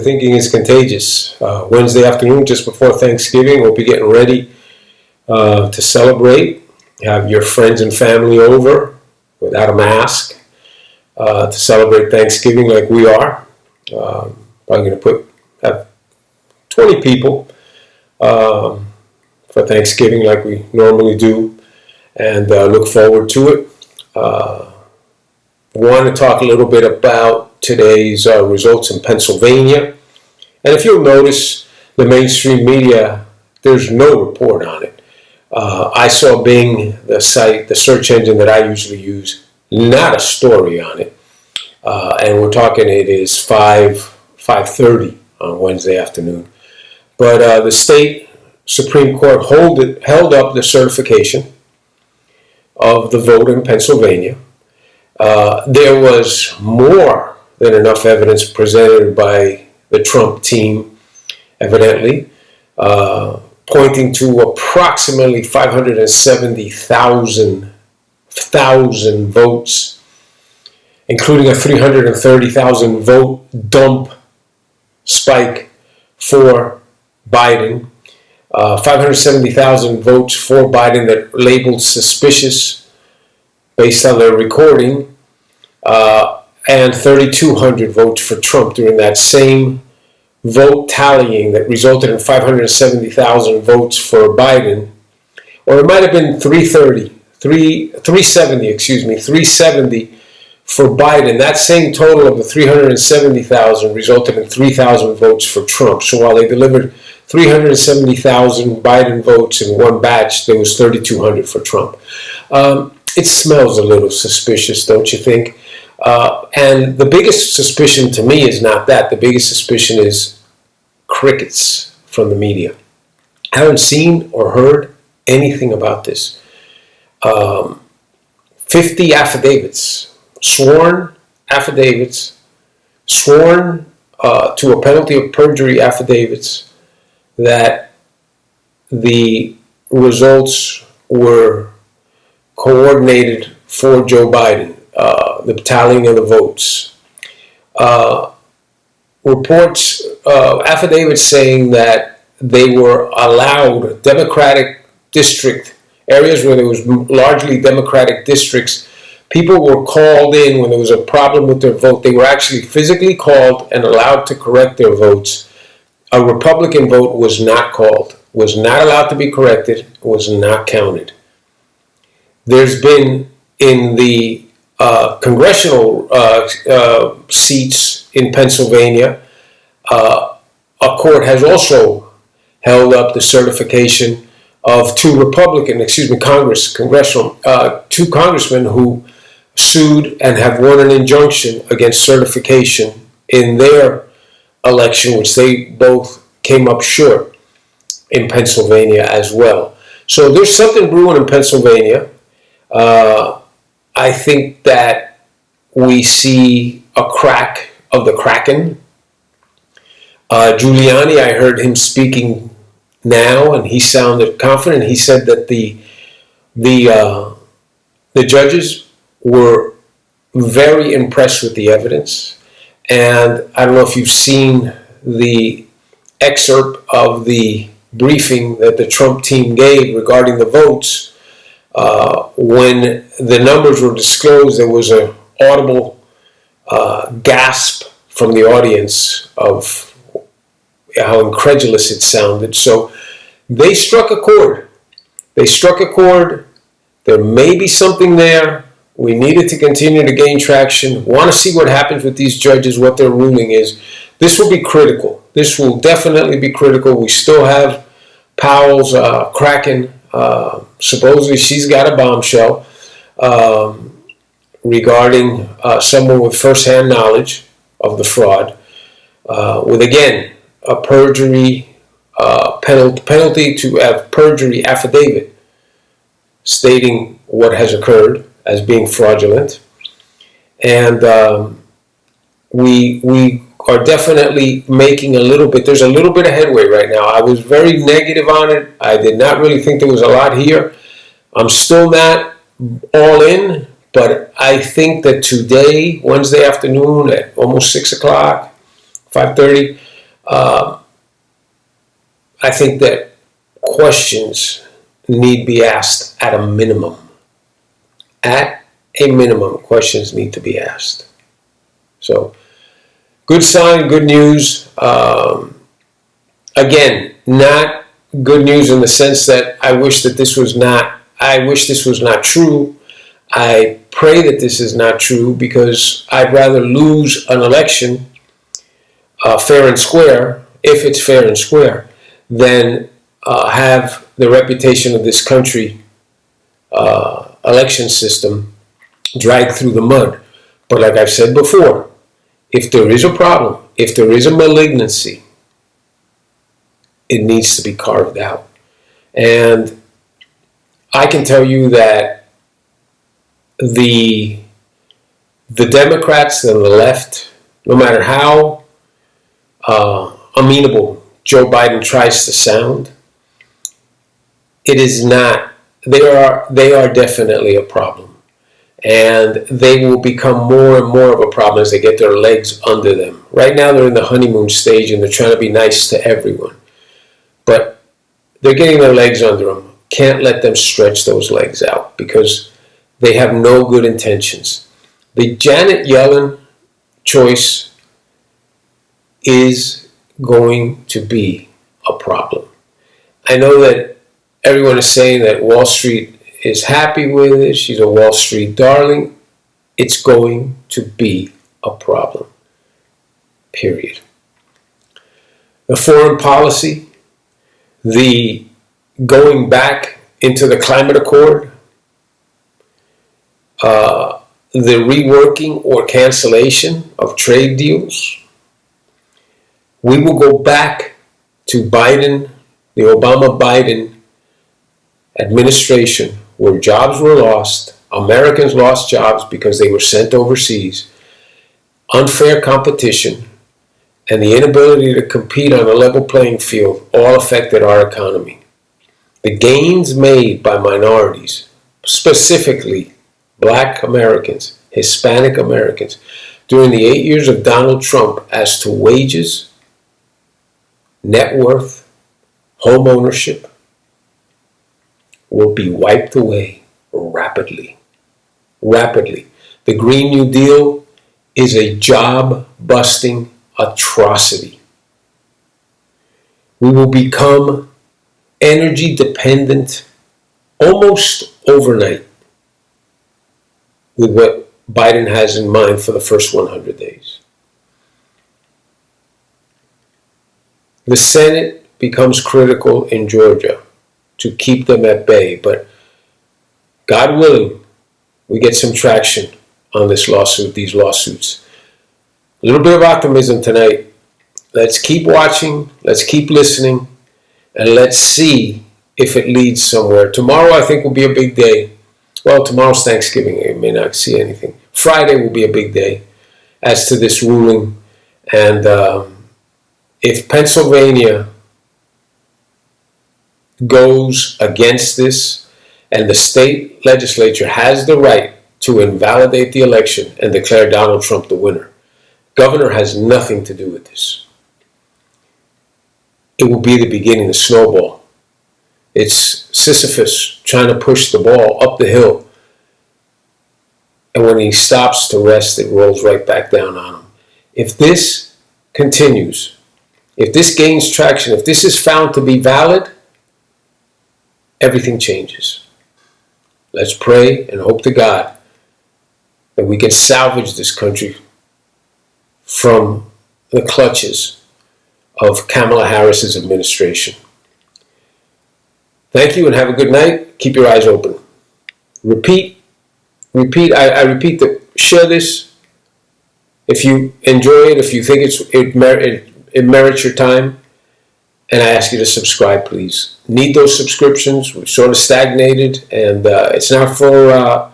Thinking is contagious. Wednesday afternoon, just before Thanksgiving, we'll be getting ready to celebrate. Have your friends and family over without a mask to celebrate Thanksgiving like we are. Probably going to have 20 people for Thanksgiving like we normally do, and look forward to it. Want to talk a little bit about today's results in Pennsylvania. And if you'll notice, the mainstream media, there's no report on it. I saw Bing, the site, the search engine that I usually use, not a story on it. And we're talking it is 5:30 on Wednesday afternoon. But the state Supreme Court held up the certification of the vote in Pennsylvania. There was more than enough evidence presented by the Trump team, evidently, pointing to approximately 570,000 votes, including a 330,000 vote dump spike for Biden, 570,000 votes for Biden that labeled suspicious based on their recording, and 3,200 votes for Trump during that same vote tallying that resulted in 570,000 votes for Biden, or it might have been 370 for Biden. That same total of the 370,000 resulted in 3,000 votes for Trump. So while they delivered 370,000 Biden votes in one batch, there was 3,200 for Trump. It smells a little suspicious, don't you think? And the biggest suspicion to me is not that. The biggest suspicion is crickets from the media. I haven't seen or heard anything about this. 50 affidavits, sworn affidavits, sworn to a penalty of perjury affidavits that the results were coordinated for Joe Biden, the tallying of the votes. Reports, affidavits saying that they were allowed Democratic district areas where there was largely Democratic districts. People were called in when there was a problem with their vote. They were actually physically called and allowed to correct their votes. A Republican vote was not called, was not allowed to be corrected, was not counted. There's been in the congressional seats in Pennsylvania, a court has also held up the certification of two congressmen who sued and have won an injunction against certification in their election, which they both came up short in Pennsylvania as well. So there's something brewing in Pennsylvania. I think that we see a crack of the Kraken. Giuliani, I heard him speaking now, and he sounded confident. He said that the judges were very impressed with the evidence. And I don't know if you've seen the excerpt of the briefing that the Trump team gave regarding the votes. When the numbers were disclosed, there was an audible gasp from the audience of how incredulous it sounded. So they struck a chord. There may be something there. We needed to continue to gain traction. Want to see what happens with these judges, what their ruling is. This will be critical. This will definitely be critical. We still have Powell's Kraken. Supposedly she's got a bombshell regarding someone with firsthand knowledge of the fraud, with, again, a perjury penalty to have perjury affidavit stating what has occurred as being fraudulent. And we are definitely making there's a little bit of headway right now. I was very negative on it. I did not really think there was a lot here. I'm still not all in, but I think that today, Wednesday afternoon at almost 6 o'clock, 5:30, I think that questions need to be asked at a minimum. At a minimum, questions need to be asked. So, good sign, good news. Again, not good news in the sense that I wish this was not true. I pray that this is not true, because I'd rather lose an election fair and square, if it's fair and square, than have the reputation of this country election system dragged through the mud. But like I've said before, if there is a problem, if there is a malignancy, it needs to be carved out. And I can tell you that the Democrats and the left, no matter how amenable Joe Biden tries to sound, it is not. They are definitely a problem, and they will become more and more of a problem as they get their legs under them. Right now, they're in the honeymoon stage, and they're trying to be nice to everyone, but they're getting their legs under them. Can't let them stretch those legs out, because they have no good intentions. The Janet Yellen choice is going to be a problem. I know that everyone is saying that Wall Street is happy with it. She's a Wall Street darling. It's going to be a problem. Period. The foreign policy, the going back into the climate accord, the reworking or cancellation of trade deals. We will go back to Biden, the Obama-Biden administration, where jobs were lost, Americans lost jobs because they were sent overseas, unfair competition, and the inability to compete on a level playing field all affected our economy. The gains made by minorities, specifically Black Americans, Hispanic Americans, during the 8 years of Donald Trump as to wages, net worth, home ownership, will be wiped away rapidly. Rapidly. The Green New Deal is a job-busting atrocity. We will become energy dependent almost overnight with what Biden has in mind for the first 100 days. The Senate becomes critical in Georgia to keep them at bay, but God willing, we get some traction on these lawsuits. A little bit of optimism tonight. Let's keep watching, let's keep listening, and let's see if it leads somewhere. Tomorrow, I think, will be a big day. Well, tomorrow's Thanksgiving. You may not see anything. Friday will be a big day as to this ruling. And if Pennsylvania goes against this, and the state legislature has the right to invalidate the election and declare Donald Trump the winner, governor has nothing to do with this. It will be the beginning of the snowball. It's Sisyphus trying to push the ball up the hill. And when he stops to rest, it rolls right back down on him. If this continues, if this gains traction, if this is found to be valid, everything changes. Let's pray and hope to God that we can salvage this country from the clutches of Kamala Harris's administration. Thank you and have a good night. Keep your eyes open. Repeat. I repeat that. Share this if you enjoy it, if you think it merits your time. And I ask you to subscribe, please. Need those subscriptions. We're sort of stagnated, and it's not for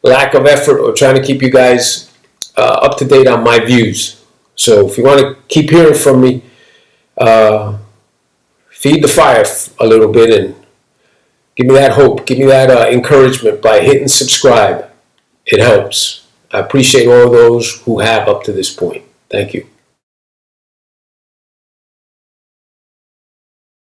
lack of effort or trying to keep you guys up to date on my views. So if you want to keep hearing from me, feed the fire a little bit and give me that hope, give me that encouragement by hitting subscribe. It helps. I appreciate all those who have up to this point. Thank you.